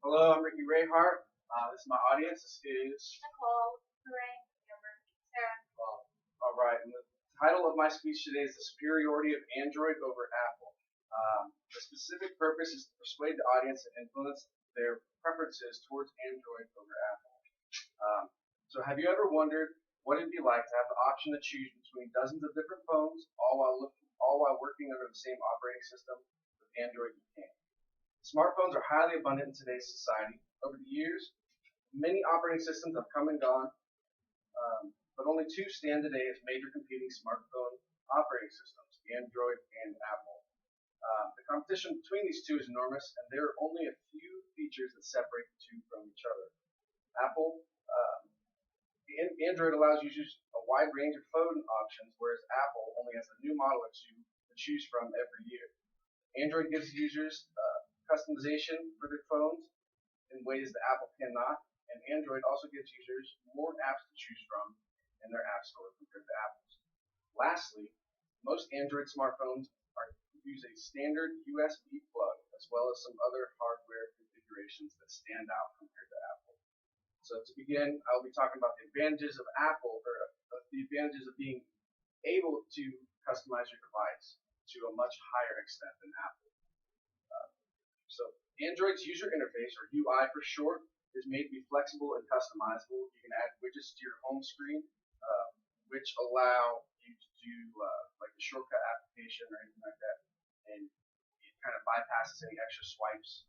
Hello, I'm Ricky Rayhart. This is my audience. This is Nicole, Lorraine, Amber, Sarah. all right. And the title of my speech today is the superiority of Android over Apple. The specific purpose is to persuade the audience and influence their preferences towards Android over Apple. So, have you ever wondered what it'd be like to have the option to choose between dozens of different phones, all while working under the same operating system? With Android, you can. Smartphones are highly abundant in today's society. Over the years, many operating systems have come and gone, but only two stand today as major competing smartphone operating systems, Android and Apple. The competition between these two is enormous, and there are only a few features that separate the two from each other. Android allows users a wide range of phone options, whereas Apple only has a new model or two to choose from every year. Android gives users customization for their phones in ways that Apple cannot, and Android also gives users more apps to choose from in their app store compared to Apple's. Lastly, most Android smartphones use a standard USB plug, as well as some other hardware configurations that stand out compared to Apple. So to begin, I'll be talking about the advantages of Apple, or the advantages of being able to customize your device to a much higher extent than Apple. So Android's user interface, or UI for short, is made to be flexible and customizable. You can add widgets to your home screen, which allow you to do like a shortcut application or anything like that, and it kind of bypasses any extra swipes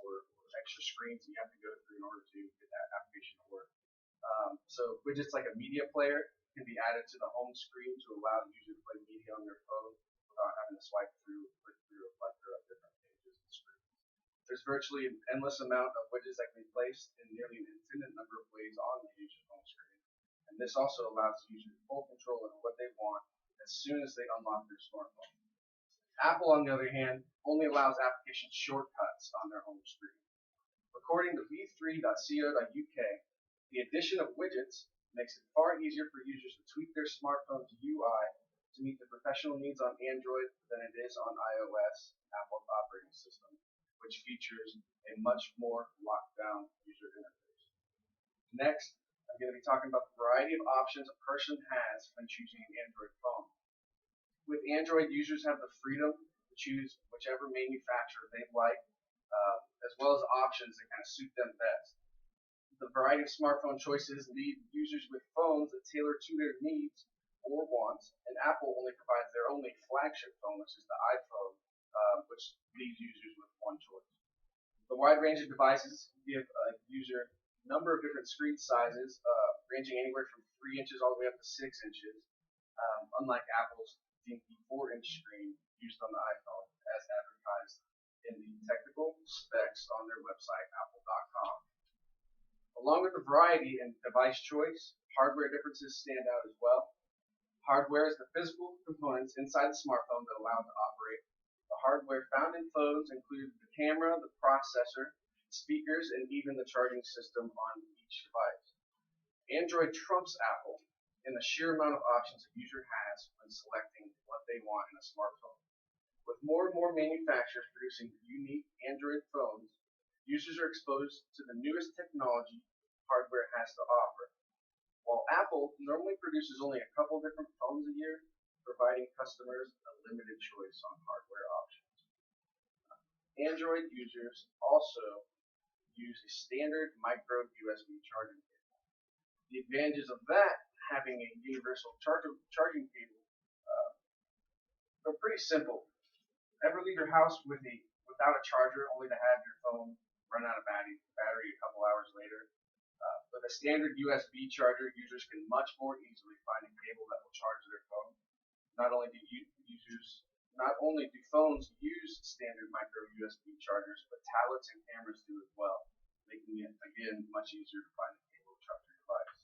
or extra screens you have to go through in order to get that application to work. So widgets like a media player can be added to the home screen to allow the user to play media on their phone without having to swipe through, click through a plethora of different pages and screens. There's virtually an endless amount of widgets that can be placed in nearly an infinite number of ways on the user's home screen. And this also allows the user full control of what they want as soon as they unlock their smartphone. Apple, on the other hand, only allows application shortcuts on their home screen. According to v3.co.uk, the addition of widgets makes it far easier for users to tweak their smartphone's UI to meet the professional needs on Android than it is on iOS, Apple's operating system, which features a much more locked down user interface. Next, I'm going to be talking about the variety of options a person has when choosing an Android phone. With Android, users have the freedom to choose whichever manufacturer they like, as well as options that kind of suit them best. The variety of smartphone choices leave users with phones that tailor to their needs or wants, and Apple only provides their only flagship phone, which is the iPhone, which leaves users with one choice. The wide range of devices give a user a number of different screen sizes, ranging anywhere from 3 inches all the way up to 6 inches, unlike Apple's dinky 4-inch screen used on the iPhone, as advertised in the technical specs on their website, apple.com. Along with the variety and device choice, hardware differences stand out as well. Hardware is the physical components inside the smartphone that allow it to operate. The hardware found in phones include the camera, the processor, speakers, and even the charging system on each device. Android trumps Apple in the sheer amount of options a user has when selecting what they want in a smartphone. With more and more manufacturers producing unique Android phones, users are exposed to the newest technology hardware has to offer. While Apple normally produces only a couple different phones a year, providing customers a limited choice on hardware options. Android users also use a standard micro USB charging cable. The advantages of that, having a universal charging cable, are pretty simple. Ever leave your house without a charger, only to have your phone run out of battery a couple hours later? With a standard USB charger, users can much more easily find a cable that will charge their phone. Not only do phones use standard micro USB chargers, but tablets and cameras do as well, making it again much easier to find a cable to charge your device.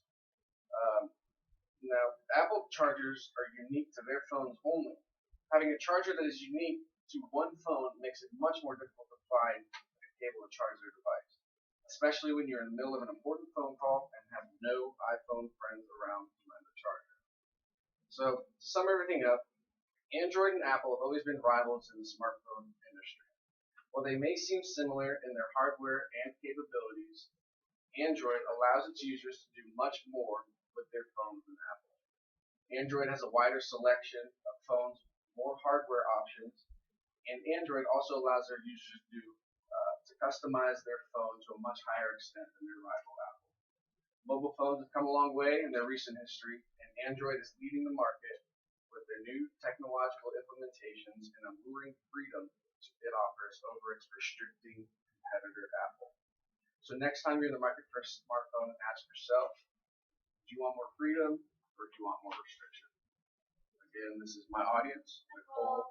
Now, Apple chargers are unique to their phones only. Having a charger that is unique to one phone makes it much more difficult to find a cable to charge their device, especially when you're in the middle of an important phone call and have no iPhone friends around to lend a charger. So, to sum everything up, Android and Apple have always been rivals in the smartphone industry. While they may seem similar in their hardware and capabilities, Android allows its users to do much more with their phones than Apple. Android has a wider selection of phones, more hardware options, and Android also allows their users to customize their phone to a much higher extent than their rival Apple. Mobile phones have come a long way in their recent history, and Android is leading the market with their new technological implementations and alluring freedom it offers over its restricting competitor Apple. So next time you're in the market for a smartphone, ask yourself, do you want more freedom or do you want more restriction? Again, this is my audience, Nicole,